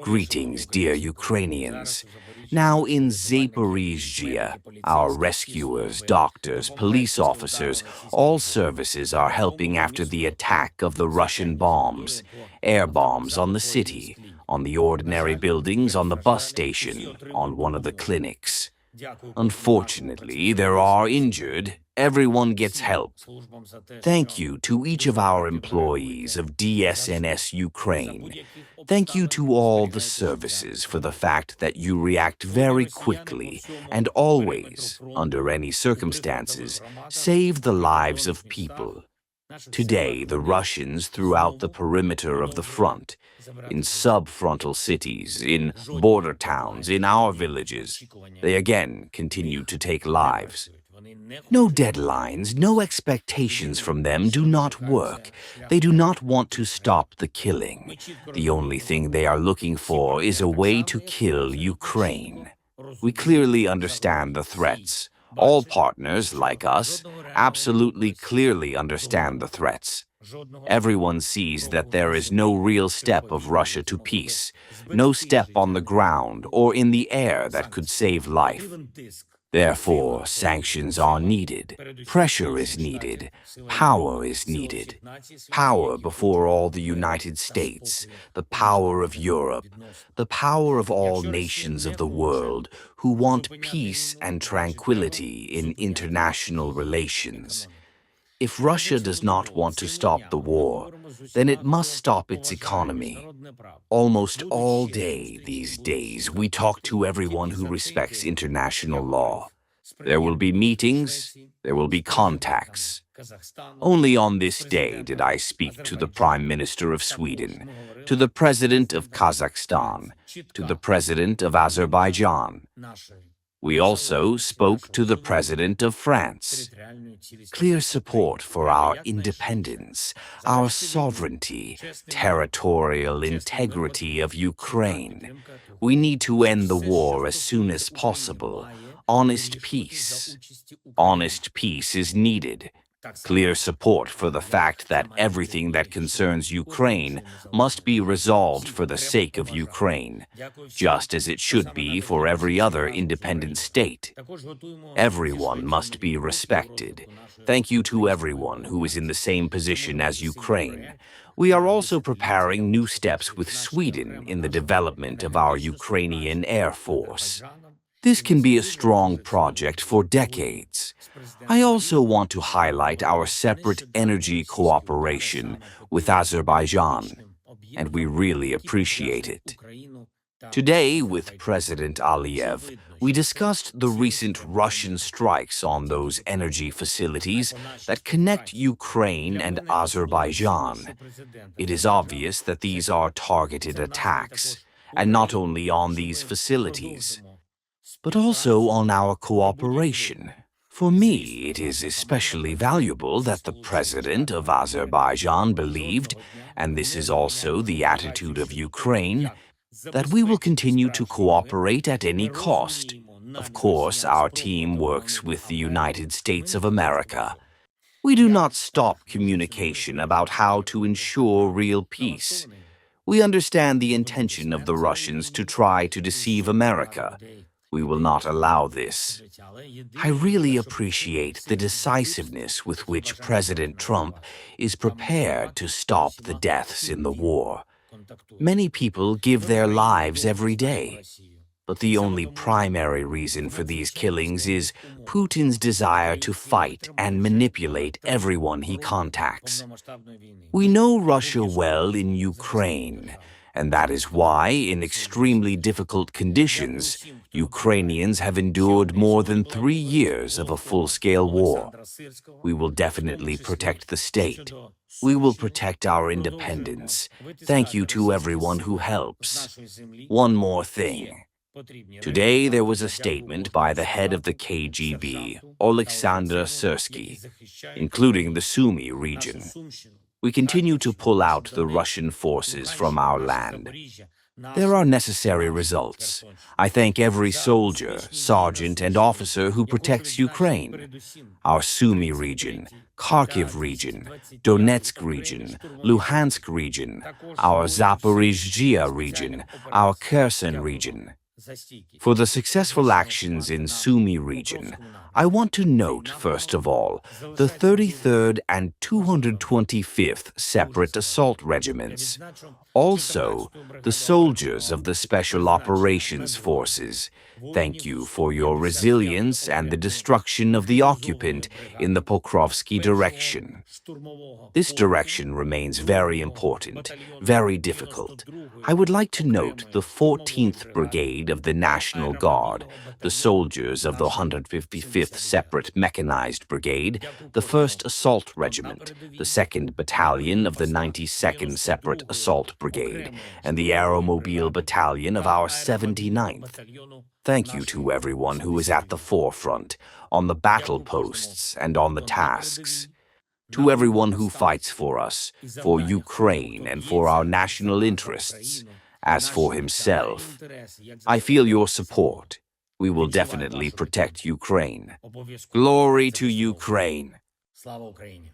Greetings, dear Ukrainians. Now in Zaporizhzhia, our rescuers, doctors, police officers, all services are helping after the attack of the Russian bombs, air bombs on the city, on the ordinary buildings, on the bus station, on one of the clinics. Unfortunately, there are injured. Everyone gets help. Thank you to each of our employees of DSNS Ukraine. Thank you to all the services for the fact that you react very quickly and always, under any circumstances, save the lives of people. Today, the Russians throughout the perimeter of the front, in subfrontal cities, in border towns, in our villages, they again continue to take lives. No deadlines, no expectations from them do not work. They do not want to stop the killing. The only thing they are looking for is a way to kill Ukraine. We clearly understand the threats. All partners, like us, absolutely clearly understand the threats. Everyone sees that there is no real step of Russia to peace, no step on the ground or in the air that could save life. Therefore, sanctions are needed, pressure is needed, power is needed. Power before all the United States, the power of Europe, the power of all nations of the world who want peace and tranquility in international relations. If Russia does not want to stop the war, then it must stop its economy. Almost all day these days, we talk to everyone who respects international law. There will be meetings, there will be contacts. Only on this day did I speak to the Prime Minister of Sweden, to the President of Kazakhstan, to the President of Azerbaijan. We also spoke to the President of France. Clear support for our independence, our sovereignty, territorial integrity of Ukraine. We need to end the war as soon as possible. Honest peace. Honest peace is needed. Clear support for the fact that everything that concerns Ukraine must be resolved for the sake of Ukraine, just as it should be for every other independent state. Everyone must be respected. Thank you to everyone who is in the same position as Ukraine. We are also preparing new steps with Sweden in the development of our Ukrainian Air Force. This can be a strong project for decades. I also want to highlight our separate energy cooperation with Azerbaijan, and we really appreciate it. Today, with President Aliyev, we discussed the recent Russian strikes on those energy facilities that connect Ukraine and Azerbaijan. It is obvious that these are targeted attacks, and not only on these facilities, but also on our cooperation. For me, it is especially valuable that the President of Azerbaijan believed, and this is also the attitude of Ukraine, that we will continue to cooperate at any cost. Of course, our team works with the United States of America. We do not stop communication about how to ensure real peace. We understand the intention of the Russians to try to deceive America. We will not allow this. I really appreciate the decisiveness with which President Trump is prepared to stop the deaths in the war. Many people give their lives every day, but the only primary reason for these killings is Putin's desire to fight and manipulate everyone he contacts. We know Russia well in Ukraine, and that is why, in extremely difficult conditions, Ukrainians have endured more than 3 years of a full-scale war. We will definitely protect the state. We will protect our independence. Thank you to everyone who helps. One more thing. Today there was a statement by the head of the KGB, Oleksandr Syrsky, including the Sumy region. We continue to pull out the Russian forces from our land. There are necessary results. I thank every soldier, sergeant, and officer who protects Ukraine. Our Sumy region, Kharkiv region, Donetsk region, Luhansk region, our Zaporizhzhia region, our Kherson region. For the successful actions in Sumy region, I want to note, first of all, the 33rd and 225th separate assault regiments. Also, the soldiers of the Special Operations Forces. Thank you for your resilience and the destruction of the occupant in the Pokrovsky direction. This direction remains very important, very difficult. I would like to note the 14th Brigade of the National Guard, the soldiers of the 155th Separate Mechanized Brigade, the 1st Assault Regiment, the 2nd Battalion of the 92nd Separate Assault Brigade, and the Aeromobile Battalion of our 79th. Thank you to everyone who is at the forefront, on the battle posts, and on the tasks. To everyone who fights for us, for Ukraine and for our national interests. As for himself, I feel your support. We will definitely protect Ukraine. Glory to Ukraine. Слава Україні!